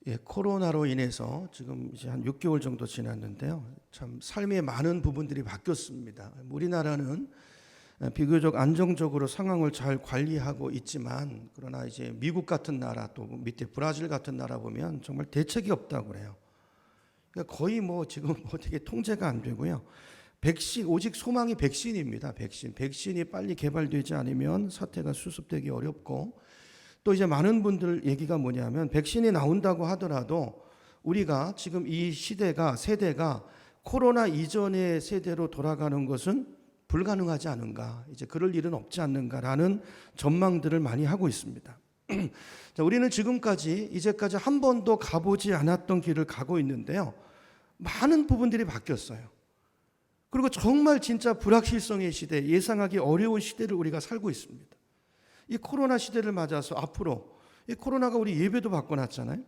예, 코로나로 인해서 지금 이제 한 6개월 정도 지났는데요. 참 삶의 많은 부분들이 바뀌었습니다. 우리나라는 비교적 안정적으로 상황을 잘 관리하고 있지만, 그러나 이제 미국 같은 나라, 또 밑에 브라질 같은 나라 보면 정말 대책이 없다고 그래요. 그러니까 거의 뭐 지금 어떻게 통제가 안 되고요. 백신, 오직 소망이 백신입니다. 백신이 빨리 개발되지 않으면 사태가 수습되기 어렵고, 또 이제 많은 분들 얘기가 뭐냐면, 백신이 나온다고 하더라도 우리가 지금 이 세대가 코로나 이전의 세대로 돌아가는 것은 불가능하지 않은가, 이제 그럴 일은 없지 않는가라는 전망들을 많이 하고 있습니다. 자, 우리는 이제까지 한 번도 가보지 않았던 길을 가고 있는데요. 많은 부분들이 바뀌었어요. 그리고 정말 진짜 불확실성의 시대, 예상하기 어려운 시대를 우리가 살고 있습니다. 이 코로나 시대를 맞아서 앞으로, 이 코로나가 우리 예배도 바꿔놨잖아요.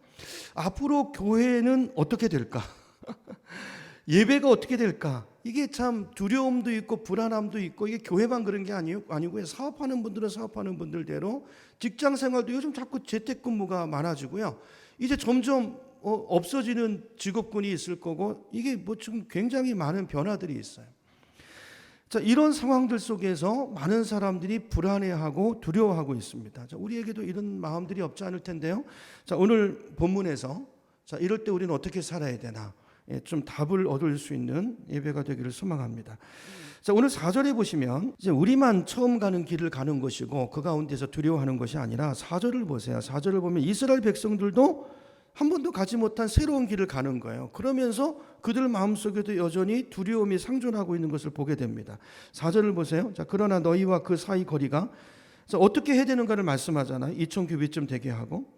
앞으로 교회는 어떻게 될까? 예배가 어떻게 될까? 이게 참 두려움도 있고 불안함도 있고, 이게 교회만 그런 게 아니고요. 사업하는 분들은 사업하는 분들대로, 직장 생활도 요즘 자꾸 재택근무가 많아지고요. 이제 점점 없어지는 직업군이 있을 거고, 이게 뭐 지금 굉장히 많은 변화들이 있어요. 자, 이런 상황들 속에서 많은 사람들이 불안해하고 두려워하고 있습니다. 자, 우리에게도 이런 마음들이 없지 않을 텐데요. 자, 오늘 본문에서 자, 이럴 때 우리는 어떻게 살아야 되나, 좀 답을 얻을 수 있는 예배가 되기를 소망합니다. 자, 오늘 4절에 보시면 이제 우리만 처음 가는 길을 가는 것이고, 그 가운데서 두려워하는 것이 아니라 4절을 보세요. 4절을 보면 이스라엘 백성들도 한 번도 가지 못한 새로운 길을 가는 거예요. 그러면서 그들 마음속에도 여전히 두려움이 상존하고 있는 것을 보게 됩니다. 4절을 보세요. 자, 그러나 너희와 그 사이 거리가, 자, 어떻게 해야 되는가를 말씀하잖아요. 2000규빗쯤 되게 하고,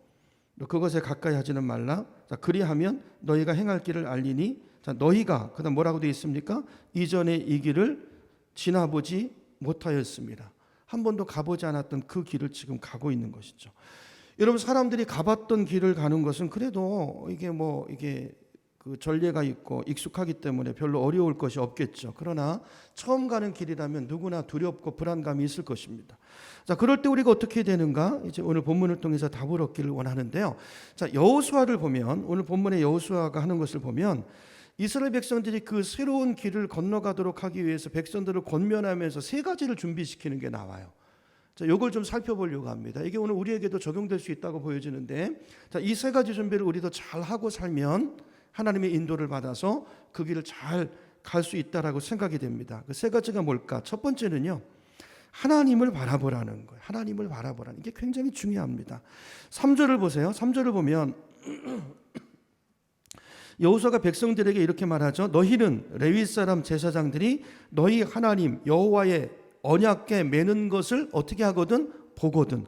그것에 가까이 하지는 말라. 자, 그리하면 너희가 행할 길을 알리니, 자, 너희가 그다음 뭐라고 되어 있습니까? 이전에 이 길을 지나보지 못하였습니다. 한 번도 가보지 않았던 그 길을 지금 가고 있는 것이죠. 여러분, 사람들이 가봤던 길을 가는 것은 그래도 이게 그 전례가 있고 익숙하기 때문에 별로 어려울 것이 없겠죠. 그러나 처음 가는 길이라면 누구나 두렵고 불안감이 있을 것입니다. 자, 그럴 때 우리가 어떻게 되는가? 이제 오늘 본문을 통해서 답을 얻기를 원하는데요. 자, 여호수아를 보면, 오늘 본문의 여호수아가 하는 것을 보면, 이스라엘 백성들이 그 새로운 길을 건너가도록 하기 위해서 백성들을 권면하면서 세 가지를 준비시키는 게 나와요. 자, 이걸 좀 살펴보려고 합니다. 이게 오늘 우리에게도 적용될 수 있다고 보여지는데, 자, 이 세 가지 준비를 우리도 잘 하고 살면 하나님의 인도를 받아서 그 길을 잘 갈 수 있다라고 생각이 됩니다. 그 세 가지가 뭘까? 첫 번째는요, 하나님을 바라보라는 거예요. 하나님을 바라보라는 게 굉장히 중요합니다. 3절을 보세요. 3절을 보면 여호수아가 백성들에게 이렇게 말하죠. 너희는 레위 사람 제사장들이 너희 하나님 여호와의 언약궤 매는 것을 어떻게 하거든? 보거든.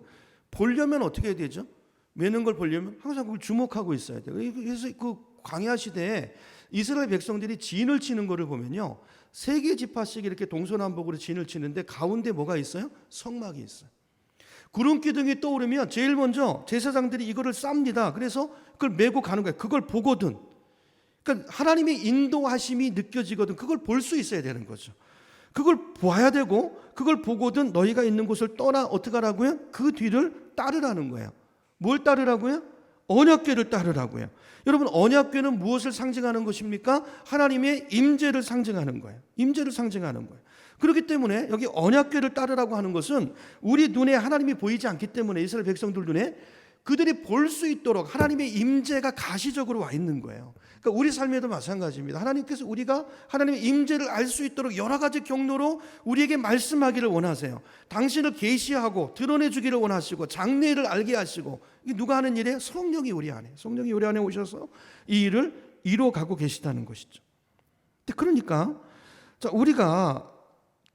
보려면 어떻게 해야 되죠? 매는 걸 보려면 항상 그걸 주목하고 있어야 돼요. 그래서 그 광야 시대에 이스라엘 백성들이 진을 치는 것을 보면요, 3개 지파씩 이렇게 동서남북으로 진을 치는데 가운데 뭐가 있어요? 성막이 있어요. 구름 기둥이 떠오르면 제일 먼저 제사장들이 이거를 쌉니다. 그래서 그걸 메고 가는 거예요. 그걸 보거든. 그러니까 하나님의 인도하심이 느껴지거든. 그걸 볼 수 있어야 되는 거죠. 그걸 봐야 되고, 그걸 보거든 너희가 있는 곳을 떠나 어떻게 하라고요? 그 뒤를 따르라는 거예요. 뭘 따르라고요? 언약궤를 따르라고요. 여러분, 언약궤는 무엇을 상징하는 것입니까? 하나님의 임재를 상징하는 거예요. 임재를 상징하는 거예요. 그렇기 때문에 여기 언약궤를 따르라고 하는 것은 우리 눈에 하나님이 보이지 않기 때문에, 이스라엘 백성들 눈에 그들이 볼 수 있도록 하나님의 임재가 가시적으로 와 있는 거예요. 그러니까 우리 삶에도 마찬가지입니다. 하나님께서 우리가 하나님의 임재를 알 수 있도록 여러 가지 경로로 우리에게 말씀하기를 원하세요. 당신을 계시하고 드러내주기를 원하시고, 장래를 알게 하시고, 이게 누가 하는 일이에요? 성령이 우리 안에 오셔서 이 일을 이루어가고 계시다는 것이죠. 그러니까 자, 우리가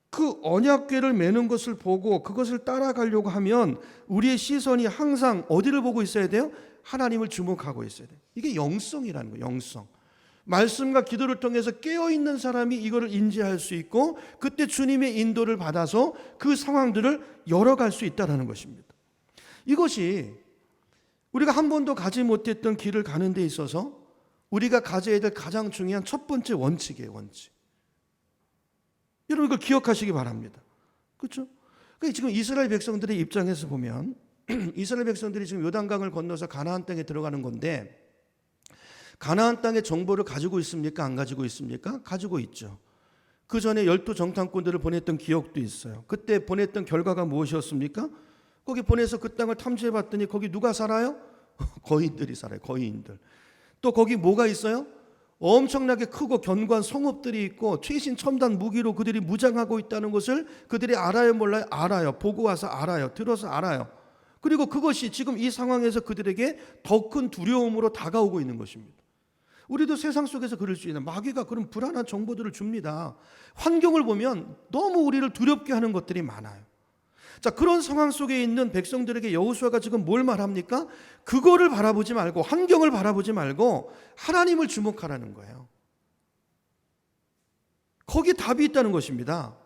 그 언약궤를 매는 것을 보고 그것을 따라가려고 하면 우리의 시선이 항상 어디를 보고 있어야 돼요? 하나님을 주목하고 있어야 돼요. 이게 영성이라는 거예요. 영성. 말씀과 기도를 통해서 깨어있는 사람이 이거를 인지할 수 있고, 그때 주님의 인도를 받아서 그 상황들을 열어갈 수 있다는 것입니다. 이것이 우리가 한 번도 가지 못했던 길을 가는 데 있어서 우리가 가져야 될 가장 중요한 첫 번째 원칙이에요. 원칙. 여러분, 이걸 기억하시기 바랍니다. 그렇죠? 그러니까 지금 이스라엘 백성들의 입장에서 보면 이스라엘 백성들이 지금 요단강을 건너서 가나안 땅에 들어가는 건데, 가나안 땅의 정보를 가지고 있습니까? 안 가지고 있습니까? 가지고 있죠. 그 전에 12 정탐꾼들을 보냈던 기억도 있어요. 그때 보냈던 결과가 무엇이었습니까? 거기 보내서 그 땅을 탐지해 봤더니 거기 누가 살아요? 거인들이 살아요. 거인들. 또 거기 뭐가 있어요? 엄청나게 크고 견고한 성읍들이 있고 최신 첨단 무기로 그들이 무장하고 있다는 것을 그들이 알아요, 몰라요? 알아요. 보고 와서 알아요. 들어서 알아요. 그리고 그것이 지금 이 상황에서 그들에게 더 큰 두려움으로 다가오고 있는 것입니다. 우리도 세상 속에서 그럴 수 있는, 마귀가 그런 불안한 정보들을 줍니다. 환경을 보면 너무 우리를 두렵게 하는 것들이 많아요. 자, 그런 상황 속에 있는 백성들에게 여호수아가 지금 뭘 말합니까? 그거를 바라보지 말고, 환경을 바라보지 말고 하나님을 주목하라는 거예요. 거기 답이 있다는 것입니다.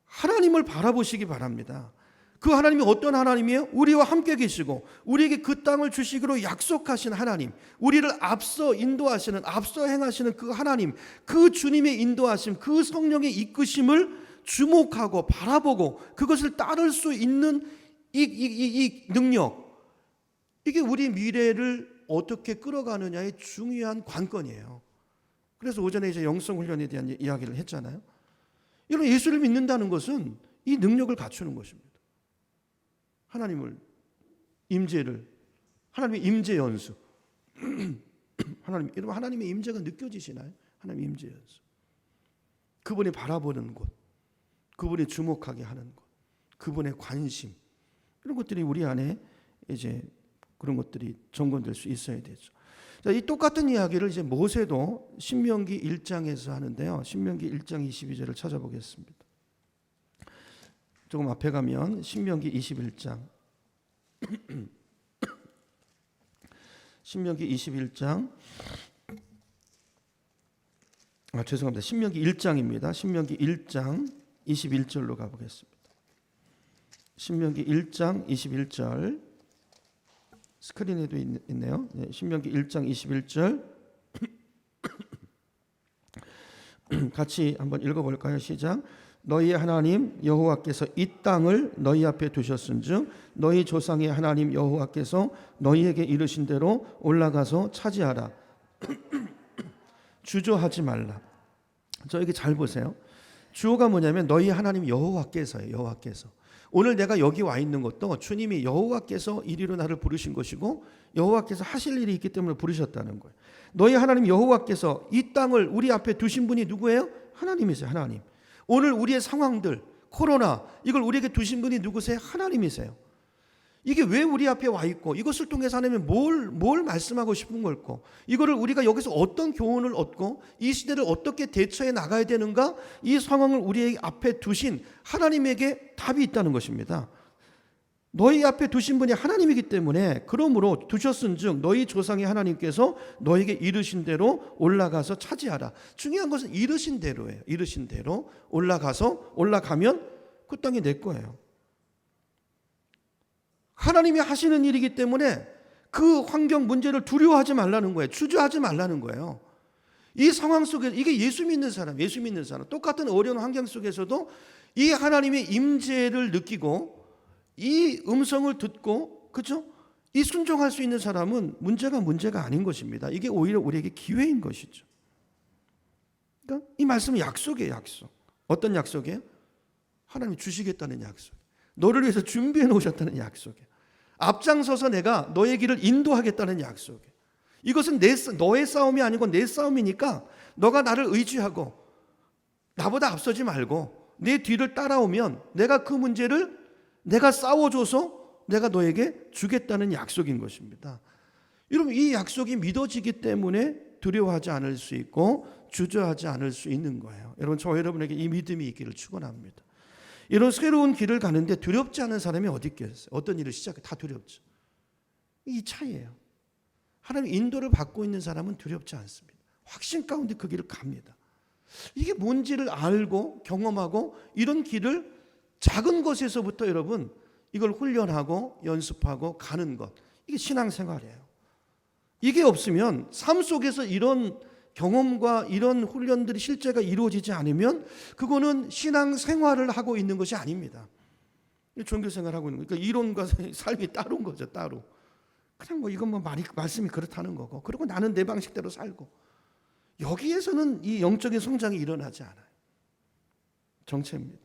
하나님을 바라보시기 바랍니다. 그 하나님이 어떤 하나님이에요? 우리와 함께 계시고 우리에게 그 땅을 주시기로 약속하신 하나님, 우리를 앞서 인도하시는, 앞서 행하시는 그 하나님, 그 주님의 인도하심, 그 성령의 이끄심을 주목하고 바라보고 그것을 따를 수 있는 이 능력, 이게 우리 미래를 어떻게 끌어가느냐의 중요한 관건이에요. 그래서 오전에 이제 영성 훈련에 대한 이야기를 했잖아요. 여러분, 예수를 믿는다는 것은 이 능력을 갖추는 것입니다. 하나님을, 임재를, 하나님의 임재 연수. 여러분, 하나님의 임재가 느껴지시나요? 하나님의 임재 연수. 그분이 바라보는 곳, 그분이 주목하게 하는 것, 그분의 관심, 이런 것들이 우리 안에 이제 그런 것들이 정건될 수 있어야 되죠. 자, 이 똑같은 이야기를 이제 모세도 신명기 1장에서 하는데요. 신명기 1장 22절을 찾아보겠습니다. 조금 앞에 가면 신명기 21장. 신명기 21장. 죄송합니다. 신명기 1장입니다. 신명기 1장 21절로 가보겠습니다. 신명기 1장 21절. 스크린에도 있네요. 네, 신명기 1장 21절. 같이 한번 읽어볼까요? 시작. 너희의 하나님 여호와께서 이 땅을 너희 앞에 두셨은즉 너희 조상의 하나님 여호와께서 너희에게 이르신 대로 올라가서 차지하라. 주저하지 말라. 저에게 잘 보세요. 주어가 뭐냐면 너희 하나님 여호와께서예요. 여호와께서. 오늘 내가 여기 와 있는 것도 주님이 여호와께서 이리로 나를 부르신 것이고 여호와께서 하실 일이 있기 때문에 부르셨다는 거예요. 너희 하나님 여호와께서 이 땅을 우리 앞에 두신 분이 누구예요? 하나님이세요. 하나님. 오늘 우리의 상황들, 코로나, 이걸 우리에게 두신 분이 누구세요? 하나님이세요. 이게 왜 우리 앞에 와 있고 이것을 통해서 하나님은 뭘 말씀하고 싶은 걸까? 이거를 우리가 여기서 어떤 교훈을 얻고 이 시대를 어떻게 대처해 나가야 되는가? 이 상황을 우리 앞에 두신 하나님에게 답이 있다는 것입니다. 너희 앞에 두신 분이 하나님이기 때문에 그러므로 두셨은즉 너희 조상의 하나님께서 너에게 이르신 대로 올라가서 차지하라. 중요한 것은 이르신 대로예요. 이르신 대로 올라가면 그 땅이 내 거예요. 하나님이 하시는 일이기 때문에 그 환경 문제를 두려워하지 말라는 거예요. 주저하지 말라는 거예요. 이 상황 속에 이게 예수 믿는 사람 똑같은 어려운 환경 속에서도 이 하나님의 임재를 느끼고 이 음성을 듣고, 그렇죠? 이 순종할 수 있는 사람은 문제가 아닌 것입니다. 이게 오히려 우리에게 기회인 것이죠. 그러니까 이 말씀은 약속이에요. 약속. 어떤 약속이에요? 하나님이 주시겠다는 약속. 너를 위해서 준비해 놓으셨다는 약속이에요. 앞장서서 내가 너의 길을 인도하겠다는 약속이에요. 이것은 너의 싸움이 아니고 내 싸움이니까 너가 나를 의지하고 나보다 앞서지 말고 내 뒤를 따라오면 내가 그 문제를 내가 싸워줘서 내가 너에게 주겠다는 약속인 것입니다. 여러분, 이 약속이 믿어지기 때문에 두려워하지 않을 수 있고 주저하지 않을 수 있는 거예요. 여러분, 저 여러분에게 이 믿음이 있기를 축원합니다. 이런 새로운 길을 가는데 두렵지 않은 사람이 어디 있겠어요? 어떤 일을 시작해 다 두렵죠. 이 차이예요. 하나님 인도를 받고 있는 사람은 두렵지 않습니다. 확신 가운데 그 길을 갑니다. 이게 뭔지를 알고 경험하고 이런 길을 작은 것에서부터 여러분 이걸 훈련하고 연습하고 가는 것, 이게 신앙생활이에요. 이게 없으면 삶 속에서 이런 경험과 이런 훈련들이 실제가 이루어지지 않으면 그거는 신앙생활을 하고 있는 것이 아닙니다. 종교생활을 하고 있는 거예요. 그러니까 이론과 삶이 따로인 거죠. 따로. 그냥 뭐 이건 뭐 말씀이 그렇다는 거고, 그리고 나는 내 방식대로 살고, 여기에서는 이 영적인 성장이 일어나지 않아요. 정체입니다.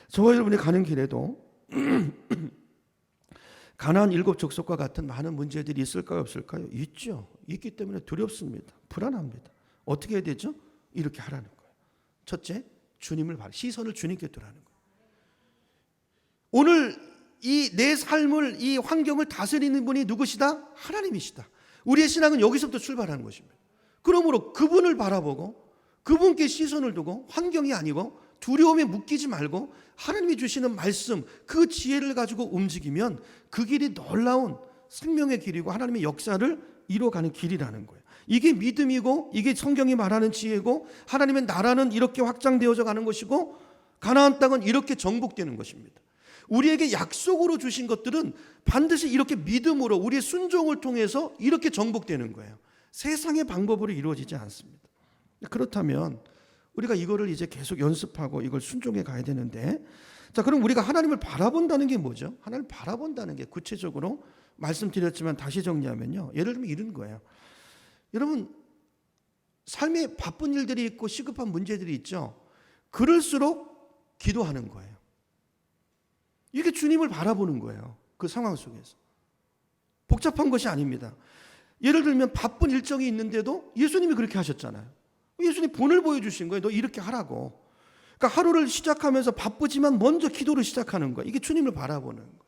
저와 여러분이 가는 길에도 가나안 7 족속과 같은 많은 문제들이 있을까요, 없을까요? 있죠. 있기 때문에 두렵습니다. 불안합니다. 어떻게 해야 되죠? 이렇게 하라는 거예요. 첫째, 주님을 시선을 주님께 두라는 거예요. 오늘 이 내 삶을, 이 환경을 다스리는 분이 누구시다? 하나님이시다. 우리의 신앙은 여기서부터 출발하는 것입니다. 그러므로 그분을 바라보고 그분께 시선을 두고, 환경이 아니고 두려움에 묶이지 말고 하나님이 주시는 말씀, 그 지혜를 가지고 움직이면 그 길이 놀라운 생명의 길이고 하나님의 역사를 이뤄가는 길이라는 거예요. 이게 믿음이고, 이게 성경이 말하는 지혜고, 하나님의 나라는 이렇게 확장되어져 가는 것이고, 가나안 땅은 이렇게 정복되는 것입니다. 우리에게 약속으로 주신 것들은 반드시 이렇게 믿음으로 우리의 순종을 통해서 이렇게 정복되는 거예요. 세상의 방법으로 이루어지지 않습니다. 그렇다면 우리가 이거를 이제 계속 연습하고 이걸 순종해 가야 되는데, 자, 그럼 우리가 하나님을 바라본다는 게 뭐죠? 하나님을 바라본다는 게 구체적으로 말씀드렸지만 다시 정리하면요, 예를 들면 이런 거예요. 여러분, 삶에 바쁜 일들이 있고 시급한 문제들이 있죠. 그럴수록 기도하는 거예요. 이게 주님을 바라보는 거예요. 그 상황 속에서. 복잡한 것이 아닙니다. 예를 들면 바쁜 일정이 있는데도 예수님이 그렇게 하셨잖아요. 예수님 본을 보여주신 거예요. 너 이렇게 하라고. 그러니까 하루를 시작하면서 바쁘지만 먼저 기도를 시작하는 거예요. 이게 주님을 바라보는 거예요.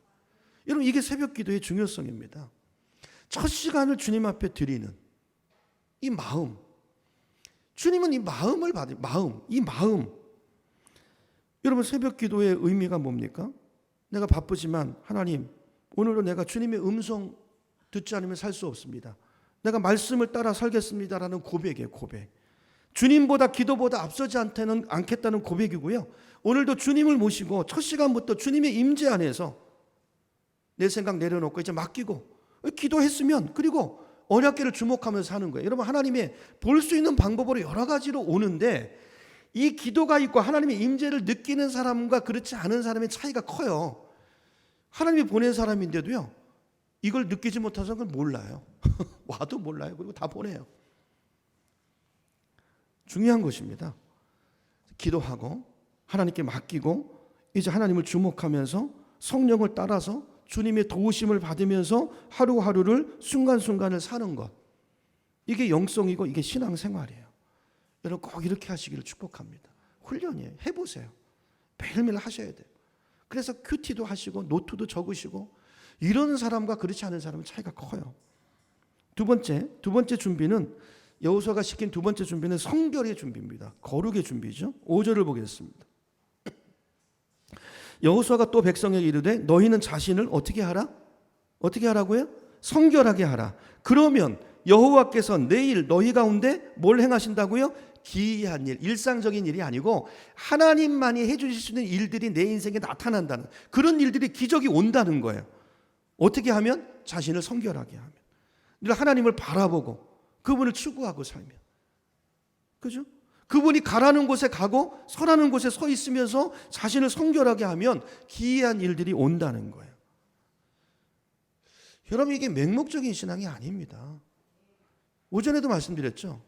여러분, 이게 새벽 기도의 중요성입니다. 첫 시간을 주님 앞에 드리는 이 마음. 주님은 이 마음을 받을, 이 마음. 여러분, 새벽 기도의 의미가 뭡니까? 내가 바쁘지만 하나님, 오늘은 내가 주님의 음성 듣지 않으면 살 수 없습니다. 내가 말씀을 따라 살겠습니다라는 고백이에요. 고백. 주님보다, 기도보다 앞서지 않겠다는 고백이고요. 오늘도 주님을 모시고 첫 시간부터 주님의 임재 안에서 내 생각 내려놓고 이제 맡기고 기도했으면, 그리고 언약궤를 주목하면서 사는 거예요. 여러분, 하나님의 볼 수 있는 방법으로 여러 가지로 오는데, 이 기도가 있고 하나님의 임재를 느끼는 사람과 그렇지 않은 사람의 차이가 커요. 하나님이 보낸 사람인데도요, 이걸 느끼지 못한 사람은 몰라요. 와도 몰라요. 그리고 다 보내요. 중요한 것입니다. 기도하고 하나님께 맡기고 이제 하나님을 주목하면서 성령을 따라서 주님의 도우심을 받으면서 하루하루를 순간순간을 사는 것, 이게 영성이고 이게 신앙생활이에요. 여러분, 꼭 이렇게 하시기를 축복합니다. 훈련이에요. 해보세요. 매일매일 하셔야 돼요. 그래서 큐티도 하시고 노트도 적으시고, 이런 사람과 그렇지 않은 사람은 차이가 커요. 두 번째 준비는, 여호수아가 시킨 두 번째 준비는 성결의 준비입니다. 거룩의 준비죠. 5절을 보겠습니다. 여호수아가 또 백성에게 이르되 너희는 자신을 어떻게 하라? 어떻게 하라고요? 성결하게 하라. 그러면 여호와께서 내일 너희 가운데 뭘 행하신다고요? 기이한 일, 일상적인 일이 아니고 하나님만이 해주실 수 있는 일들이 내 인생에 나타난다는, 그런 일들이, 기적이 온다는 거예요. 어떻게 하면? 자신을 성결하게 하면. 늘 하나님을 바라보고 그분을 추구하고 살면. 그죠? 그분이 가라는 곳에 가고 서라는 곳에 서 있으면서 자신을 성결하게 하면 기이한 일들이 온다는 거예요. 여러분, 이게 맹목적인 신앙이 아닙니다. 오전에도 말씀드렸죠.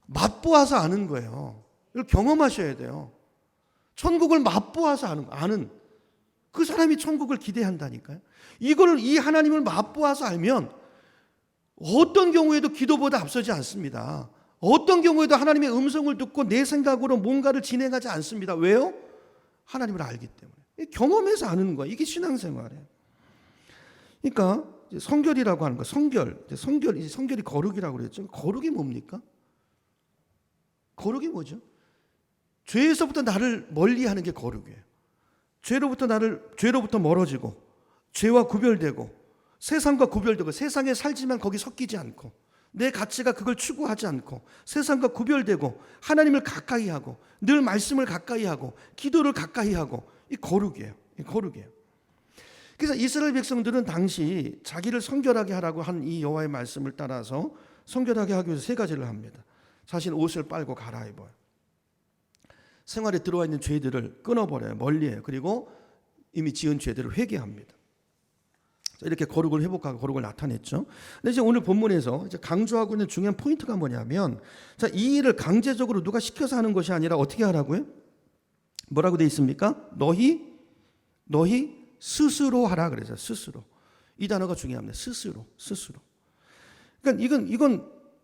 맛보아서 아는 거예요. 이걸 경험하셔야 돼요. 천국을 맛보아서 아는 그 사람이 천국을 기대한다니까요. 이 하나님을 맛보아서 알면 어떤 경우에도 기도보다 앞서지 않습니다. 어떤 경우에도 하나님의 음성을 듣고 내 생각으로 뭔가를 진행하지 않습니다. 왜요? 하나님을 알기 때문에. 경험해서 아는 거예요. 이게 신앙생활이에요. 그러니까 성결이라고 하는 거, 성결이 거룩이라고 그랬죠. 거룩이 뭡니까? 거룩이 뭐죠? 죄에서부터 나를 멀리하는 게 거룩이에요. 죄로부터 멀어지고, 죄와 구별되고, 세상과 구별되고, 세상에 살지만 거기 섞이지 않고, 내 가치가 그걸 추구하지 않고, 세상과 구별되고, 하나님을 가까이 하고, 늘 말씀을 가까이 하고, 기도를 가까이 하고, 이 거룩이에요. 그래서 이스라엘 백성들은 당시 자기를 성결하게 하라고 한 이 여호와의 말씀을 따라서 성결하게 하기 위해서 세 가지를 합니다. 자신 옷을 빨고 갈아입어요. 생활에 들어와 있는 죄들을 끊어버려요. 멀리해요. 그리고 이미 지은 죄들을 회개합니다. 이렇게 거룩을 회복하고 거룩을 나타냈죠. 근데 이제 오늘 본문에서 이제 강조하고 있는 중요한 포인트가 뭐냐면, 자, 이 일을 강제적으로 누가 시켜서 하는 것이 아니라 어떻게 하라고요? 뭐라고 돼 있습니까? 너희 스스로 하라 그래서 스스로. 이 단어가 중요합니다. 스스로. 그러니까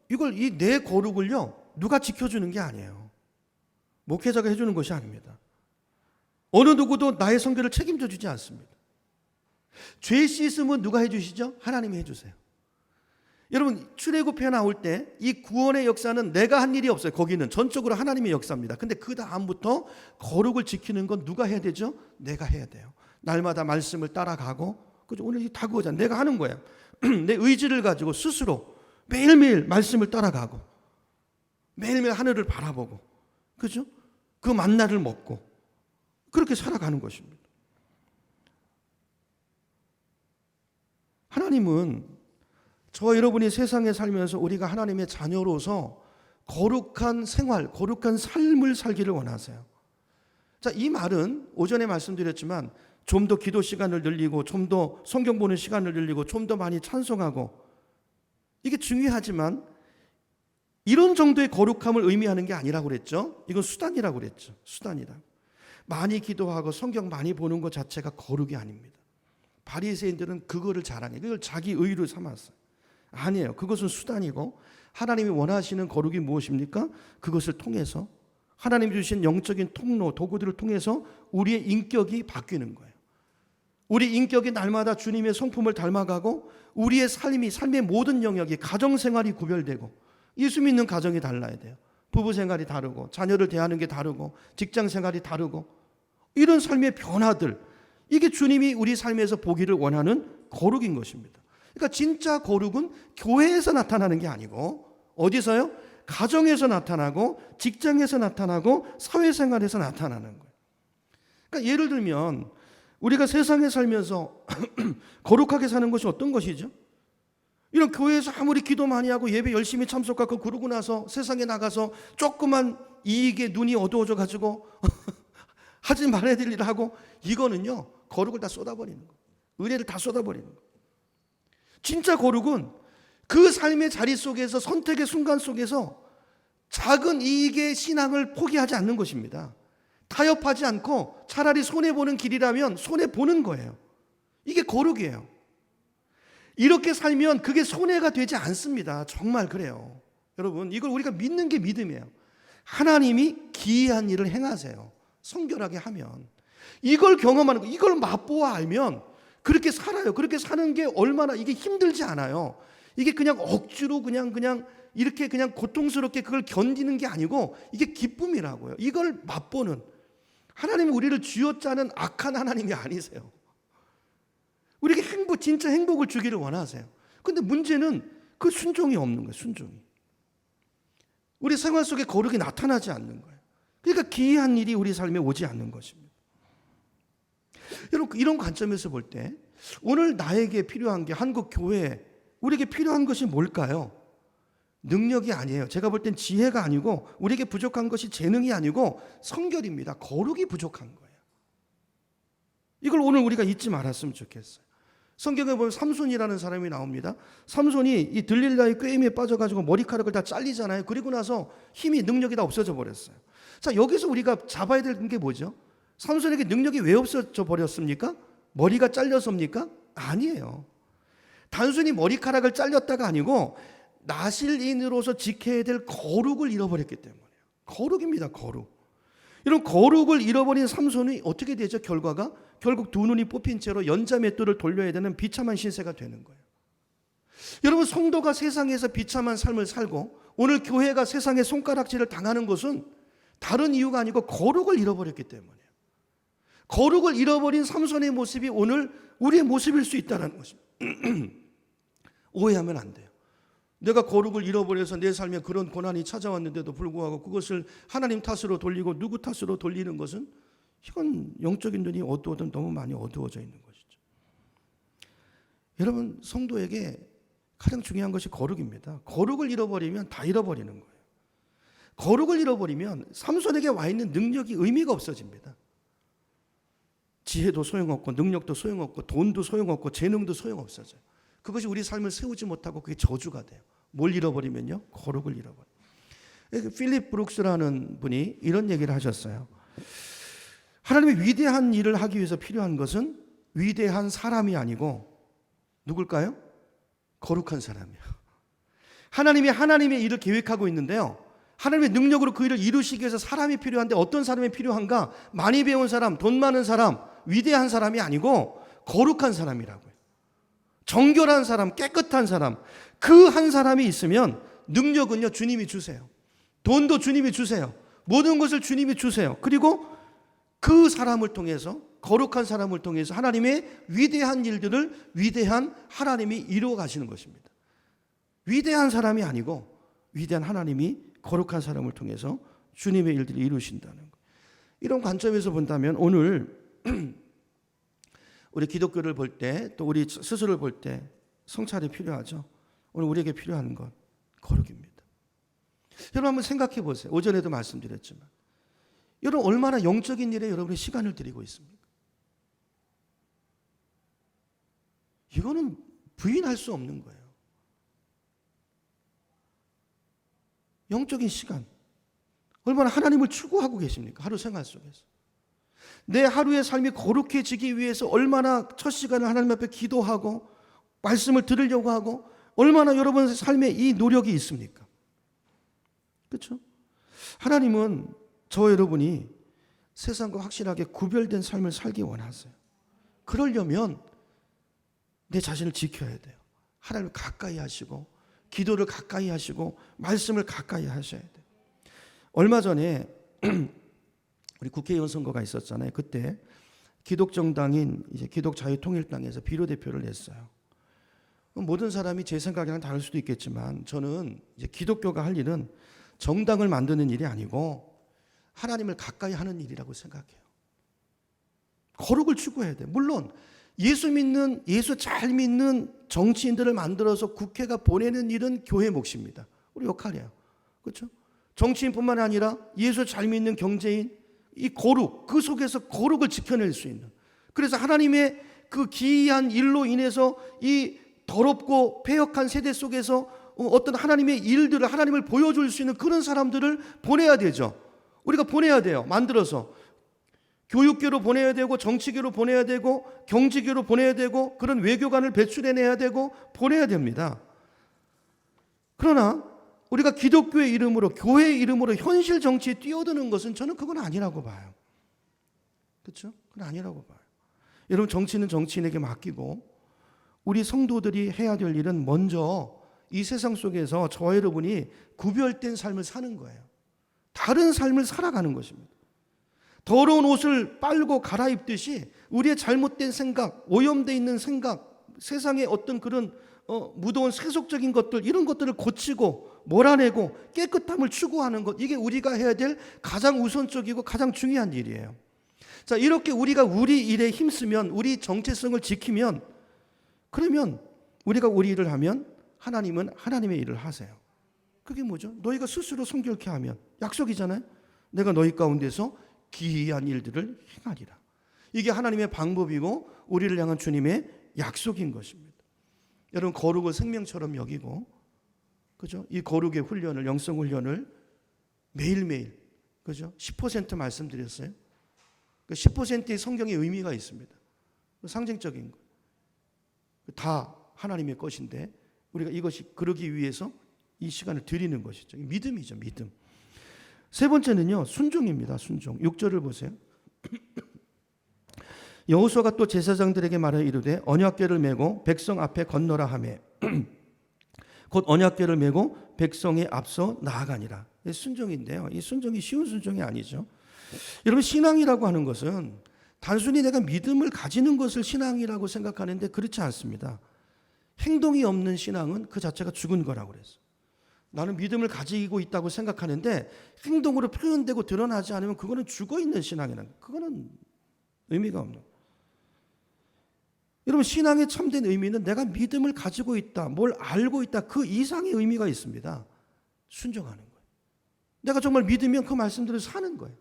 이걸 이 내 거룩을요 누가 지켜주는 게 아니에요. 목회자가 해주는 것이 아닙니다. 어느 누구도 나의 성결을 책임져 주지 않습니다. 죄 씻음은 누가 해주시죠? 하나님이 해주세요. 여러분, 출애굽해 나올 때 이 구원의 역사는 내가 한 일이 없어요. 거기는 전적으로 하나님의 역사입니다. 근데 그 다음부터 거룩을 지키는 건 누가 해야 되죠? 내가 해야 돼요. 날마다 말씀을 따라가고, 그죠? 오늘 다 그거잖아. 내가 하는 거야. 내 의지를 가지고 스스로 매일매일 말씀을 따라가고, 매일매일 하늘을 바라보고, 그죠? 그 만나를 먹고 그렇게 살아가는 것입니다. 하나님은 저와 여러분이 세상에 살면서 우리가 하나님의 자녀로서 거룩한 생활, 거룩한 삶을 살기를 원하세요. 자, 이 말은 오전에 말씀드렸지만 좀 더 기도 시간을 늘리고, 좀 더 성경 보는 시간을 늘리고, 좀 더 많이 찬송하고, 이게 중요하지만 이런 정도의 거룩함을 의미하는 게 아니라고 그랬죠. 이건 수단이라고 그랬죠. 수단이다. 많이 기도하고 성경 많이 보는 것 자체가 거룩이 아닙니다. 바리새인들은 그거를 자랑해요. 그걸 자기 의로 삼았어요. 아니에요. 그것은 수단이고, 하나님이 원하시는 거룩이 무엇입니까? 그것을 통해서 하나님이 주신 영적인 통로, 도구들을 통해서 우리의 인격이 바뀌는 거예요. 우리 인격이 날마다 주님의 성품을 닮아가고, 우리의 삶의 모든 영역이, 가정생활이 구별되고, 예수 믿는 가정이 달라야 돼요. 부부생활이 다르고, 자녀를 대하는 게 다르고, 직장생활이 다르고, 이런 삶의 변화들, 이게 주님이 우리 삶에서 보기를 원하는 거룩인 것입니다. 그러니까 진짜 거룩은 교회에서 나타나는 게 아니고 어디서요? 가정에서 나타나고, 직장에서 나타나고, 사회생활에서 나타나는 거예요. 그러니까 예를 들면 우리가 세상에 살면서 거룩하게 사는 것이 어떤 것이죠? 이런 교회에서 아무리 기도 많이 하고 예배 열심히 참석하고 그러고 나서 세상에 나가서 조그만 이익에 눈이 어두워져 가지고 하지 말아야 될 일을 하고, 이거는요 거룩을 다 쏟아버리는 거예요. 은혜를 다 쏟아버리는 거예요. 진짜 거룩은 그 삶의 자리 속에서, 선택의 순간 속에서 작은 이익의 신앙을 포기하지 않는 것입니다. 타협하지 않고 차라리 손해보는 길이라면 손해보는 거예요. 이게 거룩이에요. 이렇게 살면 그게 손해가 되지 않습니다. 정말 그래요. 여러분, 이걸 우리가 믿는 게 믿음이에요. 하나님이 기이한 일을 행하세요. 성결하게 하면. 이걸 경험하는 거, 이걸 맛보아 알면 그렇게 살아요. 그렇게 사는 게 얼마나 이게 힘들지 않아요. 이게 그냥 억지로 그냥 이렇게 그냥 고통스럽게 그걸 견디는 게 아니고 이게 기쁨이라고요. 이걸 맛보는, 하나님이 우리를 쥐어짜는 악한 하나님이 아니세요. 우리에게 진짜 행복을 주기를 원하세요. 그런데 문제는 그 순종이 없는 거예요. 순종이. 우리 생활 속에 거룩이 나타나지 않는 거예요. 그러니까 기이한 일이 우리 삶에 오지 않는 것입니다. 여러분, 이런 관점에서 볼 때 오늘 나에게 필요한 게, 한국 교회 우리에게 필요한 것이 뭘까요? 능력이 아니에요. 제가 볼 땐 지혜가 아니고, 우리에게 부족한 것이 재능이 아니고 성결입니다. 거룩이 부족한 거예요. 이걸 오늘 우리가 잊지 말았으면 좋겠어요. 성경에 보면 삼손이라는 사람이 나옵니다. 삼손이 이 들릴라의 꾀임에 빠져가지고 머리카락을 다 잘리잖아요. 그리고 나서 힘이, 능력이 다 없어져 버렸어요. 자, 여기서 우리가 잡아야 될 게 뭐죠? 삼손에게 능력이 왜 없어져 버렸습니까? 머리가 잘렸습니까? 아니에요. 단순히 머리카락을 잘렸다가 아니고 나실인으로서 지켜야 될 거룩을 잃어버렸기 때문이에요. 거룩입니다. 거룩. 이런 거룩을 잃어버린 삼손이 어떻게 되죠? 결과가 결국 두 눈이 뽑힌 채로 연자맷돌을 돌려야 되는 비참한 신세가 되는 거예요. 여러분, 성도가 세상에서 비참한 삶을 살고 오늘 교회가 세상의 손가락질을 당하는 것은 다른 이유가 아니고 거룩을 잃어버렸기 때문이에요. 거룩을 잃어버린 삼손의 모습이 오늘 우리의 모습일 수 있다는 것입니다. 오해하면 안 돼요. 내가 거룩을 잃어버려서 내 삶에 그런 고난이 찾아왔는데도 불구하고 그것을 하나님 탓으로 돌리고 누구 탓으로 돌리는 것은, 이건 영적인 눈이 어두워도 너무 많이 어두워져 있는 것이죠. 여러분, 성도에게 가장 중요한 것이 거룩입니다. 거룩을 잃어버리면 다 잃어버리는 거예요. 거룩을 잃어버리면 삼손에게 와 있는 능력이 의미가 없어집니다. 지혜도 소용없고 능력도 소용없고 돈도 소용없고 재능도 소용없어져요. 그것이 우리 삶을 세우지 못하고 그게 저주가 돼요. 뭘 잃어버리면요? 거룩을 잃어버려요. 필립 브룩스라는 분이 이런 얘기를 하셨어요. 하나님의 위대한 일을 하기 위해서 필요한 것은 위대한 사람이 아니고 누굴까요? 거룩한 사람이에요. 하나님이 하나님의 일을 계획하고 있는데요, 하나님의 능력으로 그 일을 이루시기 위해서 사람이 필요한데 어떤 사람이 필요한가? 많이 배운 사람, 돈 많은 사람, 위대한 사람이 아니고 거룩한 사람이라고요. 정결한 사람, 깨끗한 사람. 그 한 사람이 있으면 능력은요, 주님이 주세요. 돈도 주님이 주세요. 모든 것을 주님이 주세요. 그리고 그 사람을 통해서, 거룩한 사람을 통해서 하나님의 위대한 일들을 위대한 하나님이 이루어 가시는 것입니다. 위대한 사람이 아니고 위대한 하나님이 거룩한 사람을 통해서 주님의 일들을 이루신다는 것. 이런 관점에서 본다면 오늘 우리 기독교를 볼 때, 또 우리 스스로를 볼 때 성찰이 필요하죠. 오늘 우리에게 필요한 건 거룩입니다. 여러분 한번 생각해 보세요. 오전에도 말씀드렸지만 여러분 얼마나 영적인 일에 여러분이 시간을 들이고 있습니까? 이거는 부인할 수 없는 거예요. 영적인 시간, 얼마나 하나님을 추구하고 계십니까? 하루 생활 속에서. 내 하루의 삶이 거룩해지기 위해서 얼마나 첫 시간을 하나님 앞에 기도하고 말씀을 들으려고 하고 얼마나 여러분의 삶에 이 노력이 있습니까? 그렇죠? 하나님은 저와 여러분이 세상과 확실하게 구별된 삶을 살기 원하세요. 그러려면 내 자신을 지켜야 돼요. 하나님을 가까이 하시고 기도를 가까이 하시고 말씀을 가까이 하셔야 돼요. 얼마 전에 우리 국회의원 선거가 있었잖아요. 그때 기독정당인 이제 기독자유통일당에서 비례대표를 냈어요. 모든 사람이 제 생각이랑 다를 수도 있겠지만 저는 이제 기독교가 할 일은 정당을 만드는 일이 아니고 하나님을 가까이 하는 일이라고 생각해요. 거룩을 추구해야 돼요. 물론 예수 잘 믿는 정치인들을 만들어서 국회가 보내는 일은 교회 몫입니다. 우리 역할이에요. 그렇죠? 정치인뿐만 아니라 예수 잘 믿는 경제인, 이 거룩, 그 속에서 거룩을 지켜낼 수 있는, 그래서 하나님의 그 기이한 일로 인해서 이 더럽고 패역한 세대 속에서 어떤 하나님의 일들을, 하나님을 보여줄 수 있는 그런 사람들을 보내야 되죠. 우리가 보내야 돼요. 만들어서 교육계로 보내야 되고 정치계로 보내야 되고 경제계로 보내야 되고 그런 외교관을 배출해내야 되고 보내야 됩니다. 그러나 우리가 기독교의 이름으로, 교회의 이름으로 현실 정치에 뛰어드는 것은 저는 그건 아니라고 봐요. 그렇죠? 그건 아니라고 봐요. 여러분, 정치는 정치인에게 맡기고 우리 성도들이 해야 될 일은 먼저 이 세상 속에서 저와 여러분이 구별된 삶을 사는 거예요. 다른 삶을 살아가는 것입니다. 더러운 옷을 빨고 갈아입듯이 우리의 잘못된 생각, 오염되어 있는 생각, 세상의 어떤 그런 무더운 세속적인 것들, 이런 것들을 고치고 몰아내고 깨끗함을 추구하는 것, 이게 우리가 해야 될 가장 우선적이고 가장 중요한 일이에요. 자, 이렇게 우리가 우리 일에 힘쓰면, 우리 정체성을 지키면, 그러면 우리가 우리 일을 하면 하나님은 하나님의 일을 하세요. 그게 뭐죠? 너희가 스스로 성결케 하면, 약속이잖아요. 내가 너희 가운데서 기이한 일들을 행하리라. 이게 하나님의 방법이고 우리를 향한 주님의 약속인 것입니다. 여러분, 거룩을 생명처럼 여기고, 그죠? 이 거룩의 훈련을, 영성 훈련을 매일매일, 그죠? 10% 말씀드렸어요. 그 10%의 성경의 의미가 있습니다. 상징적인 거. 다 하나님의 것인데 우리가 이것이 그러기 위해서 이 시간을 드리는 것이죠. 믿음이죠, 믿음. 세 번째는요, 순종입니다. 순종. 6절을 보세요. 여호수아가 또 제사장들에게 말하여 이르되 언약궤를 메고 백성 앞에 건너라 하며 곧 언약궤를 메고 백성에 앞서 나아가니라. 순종인데요, 이 순종이 쉬운 순종이 아니죠. 여러분, 신앙이라고 하는 것은 단순히 내가 믿음을 가지는 것을 신앙이라고 생각하는데 그렇지 않습니다. 행동이 없는 신앙은 그 자체가 죽은 거라고 그랬어요. 나는 믿음을 가지고 있다고 생각하는데 행동으로 표현되고 드러나지 않으면 그거는 죽어있는 신앙이라는 거예요. 그거는 의미가 없는 거예요. 여러분, 신앙의 참된 의미는 내가 믿음을 가지고 있다, 뭘 알고 있다, 그 이상의 의미가 있습니다. 순종하는 거예요. 내가 정말 믿으면 그 말씀대로 사는 거예요.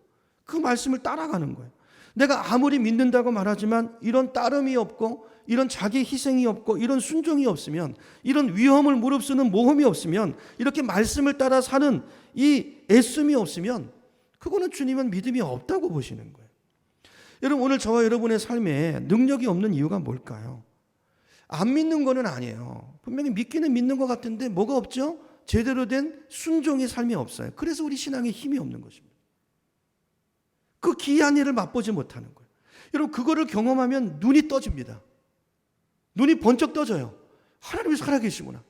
그 말씀을 따라가는 거예요. 내가 아무리 믿는다고 말하지만 이런 따름이 없고 이런 자기 희생이 없고 이런 순종이 없으면, 이런 위험을 무릅쓰는 모험이 없으면, 이렇게 말씀을 따라 사는 이 애씀이 없으면 그거는 주님은 믿음이 없다고 보시는 거예요. 여러분, 오늘 저와 여러분의 삶에 능력이 없는 이유가 뭘까요? 안 믿는 거는 아니에요. 분명히 믿기는 믿는 것 같은데 뭐가 없죠? 제대로 된 순종의 삶이 없어요. 그래서 우리 신앙에 힘이 없는 것입니다. 그 기이한 일을 맛보지 못하는 거예요. 여러분, 그거를 경험하면 눈이 떠집니다. 눈이 번쩍 떠져요. 하나님이 살아계시구나.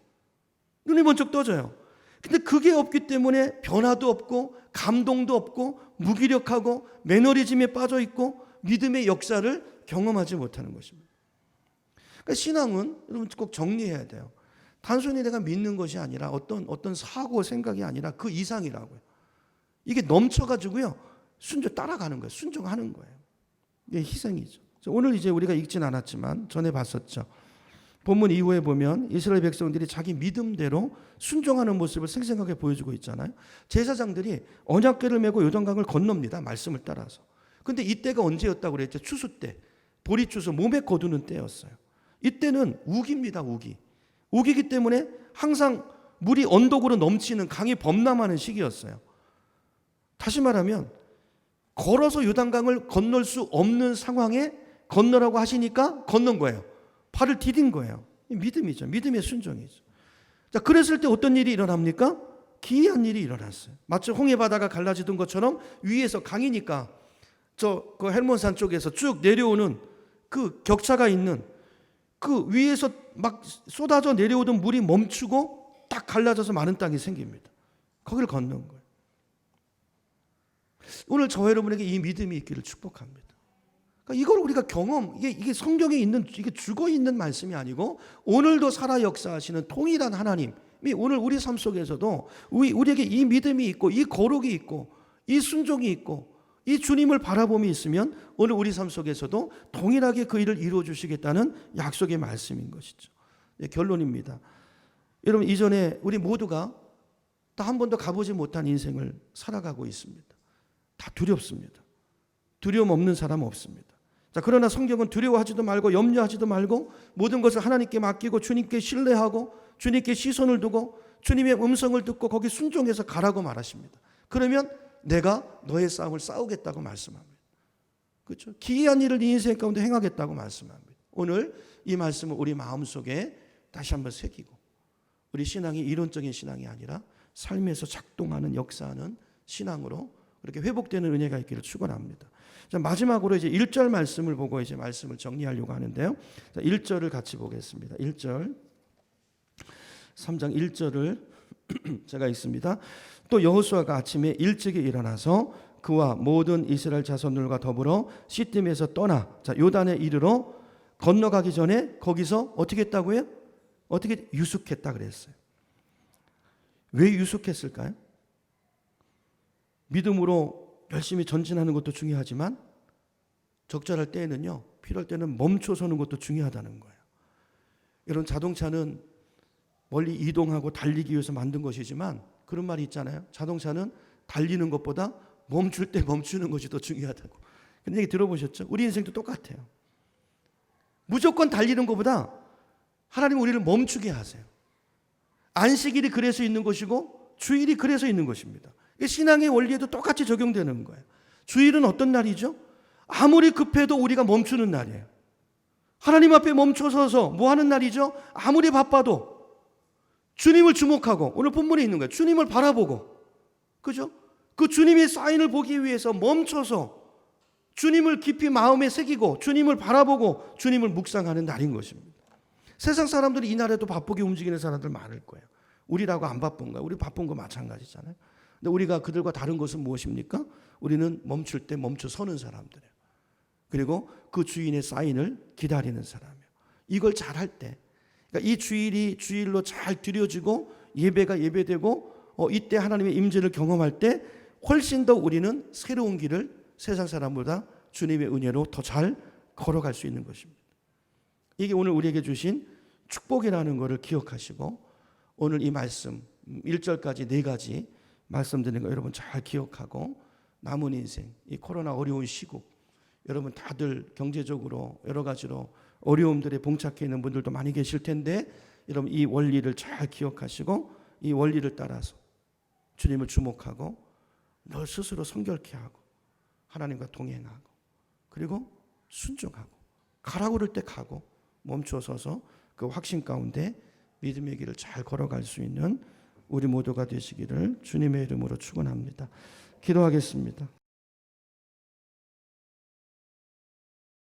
눈이 번쩍 떠져요. 근데 그게 없기 때문에 변화도 없고 감동도 없고 무기력하고 매너리즘에 빠져 있고 믿음의 역사를 경험하지 못하는 것입니다. 그러니까 신앙은 여러분 꼭 정리해야 돼요. 단순히 내가 믿는 것이 아니라 어떤 사고 생각이 아니라 그 이상이라고요. 이게 넘쳐가지고요 따라가는 거예요. 순종하는 거예요. 이게 희생이죠. 오늘 이제 우리가 읽진 않았지만 전에 봤었죠. 본문 이후에 보면 이스라엘 백성들이 자기 믿음대로 순종하는 모습을 생생하게 보여주고 있잖아요. 제사장들이 언약궤를 메고 요단강을 건넙니다. 말씀을 따라서. 근데 이때가 언제였다고 그랬죠? 추수 때. 보리추수, 몸에 거두는 때였어요. 이때는 우기입니다. 우기기 때문에 항상 물이 언덕으로 넘치는 강이 범람하는 시기였어요. 다시 말하면 걸어서 요단강을 건널 수 없는 상황에 건너라고 하시니까 건넌 거예요. 발을 디딘 거예요. 믿음이죠. 믿음의 순종이죠. 자, 그랬을 때 어떤 일이 일어납니까? 기이한 일이 일어났어요. 마치 홍해 바다가 갈라지던 것처럼 위에서 강이니까 그 헬몬산 쪽에서 쭉 내려오는 그 격차가 있는 그 위에서 막 쏟아져 내려오던 물이 멈추고 딱 갈라져서 마른 땅이 생깁니다. 거기를 건넌 거예요. 오늘 저와 여러분에게 이 믿음이 있기를 축복합니다. 그러니까 이걸 우리가 이게 성경에 있는, 이게 죽어 있는 말씀이 아니고 오늘도 살아 역사하시는 통일한 하나님이 오늘 우리 삶 속에서도 우리에게 이 믿음이 있고 이 거룩이 있고 이 순종이 있고 이 주님을 바라봄이 있으면 오늘 우리 삶 속에서도 동일하게 그 일을 이루어 주시겠다는 약속의 말씀인 것이죠. 네, 결론입니다. 여러분, 이전에 우리 모두가 다 한 번도 가보지 못한 인생을 살아가고 있습니다. 다 두렵습니다. 두려움 없는 사람 없습니다. 자, 그러나 성경은 두려워하지도 말고 염려하지도 말고 모든 것을 하나님께 맡기고 주님께 신뢰하고 주님께 시선을 두고 주님의 음성을 듣고 거기 순종해서 가라고 말하십니다. 그러면 내가 너의 싸움을 싸우겠다고 말씀합니다. 그렇죠? 기이한 일을 네 인생 가운데 행하겠다고 말씀합니다. 오늘 이 말씀을 우리 마음속에 다시 한번 새기고 우리 신앙이 이론적인 신앙이 아니라 삶에서 작동하는 역사하는 신앙으로 그렇게 회복되는 은혜가 있기를 축원합니다. 자, 마지막으로 이제 1절 말씀을 보고 이제 말씀을 정리하려고 하는데요. 자, 1절을 같이 보겠습니다. 1절. 3장 1절을 제가 읽습니다. 또 여호수아가 아침에 일찍이 일어나서 그와 모든 이스라엘 자손들과 더불어 시딤에서 떠나 요단에 이르러 건너가기 전에 거기서 어떻게 했다고요? 어떻게 유숙했다 그랬어요. 왜 유숙했을까요? 믿음으로 열심히 전진하는 것도 중요하지만 적절할 때에는요, 필요할 때는 멈춰서는 것도 중요하다는 거예요. 여러분, 자동차는 멀리 이동하고 달리기 위해서 만든 것이지만 그런 말이 있잖아요. 자동차는 달리는 것보다 멈출 때 멈추는 것이 더 중요하다고. 근데 얘기 들어보셨죠? 우리 인생도 똑같아요. 무조건 달리는 것보다 하나님은 우리를 멈추게 하세요. 안식일이 그래서 있는 것이고 주일이 그래서 있는 것입니다. 신앙의 원리에도 똑같이 적용되는 거예요. 주일은 어떤 날이죠? 아무리 급해도 우리가 멈추는 날이에요. 하나님 앞에 멈춰서서 뭐 하는 날이죠? 아무리 바빠도 주님을 주목하고, 오늘 본문에 있는 거예요. 주님을 바라보고, 그죠? 그 주님의 사인을 보기 위해서 멈춰서 주님을 깊이 마음에 새기고 주님을 바라보고 주님을 묵상하는 날인 것입니다. 세상 사람들이 이 날에도 바쁘게 움직이는 사람들 많을 거예요. 우리라고 안 바쁜가요? 우리 바쁜 거 마찬가지잖아요. 근데 우리가 그들과 다른 것은 무엇입니까? 우리는 멈출 때 멈춰 서는 사람들이에요. 그리고 그 주인의 사인을 기다리는 사람이에요. 이걸 잘할 때, 그러니까 이 주일이 주일로 잘 드려지고 예배가 예배되고 이때 하나님의 임재를 경험할 때 훨씬 더 우리는 새로운 길을 세상 사람보다 주님의 은혜로 더 잘 걸어갈 수 있는 것입니다. 이게 오늘 우리에게 주신 축복이라는 것을 기억하시고 오늘 이 말씀 1절까지 4가지 말씀드린 거 여러분 잘 기억하고 남은 인생, 이 코로나 어려운 시국, 여러분 다들 경제적으로 여러 가지로 어려움들에 봉착해 있는 분들도 많이 계실 텐데 여러분 이 원리를 잘 기억하시고 이 원리를 따라서 주님을 주목하고 너 스스로 성결케 하고 하나님과 동행하고 그리고 순종하고 가라고 그럴 때 가고 멈춰서서 그 확신 가운데 믿음의 길을 잘 걸어갈 수 있는 우리 모두가 되시기를 주님의 이름으로 축원합니다. 기도하겠습니다.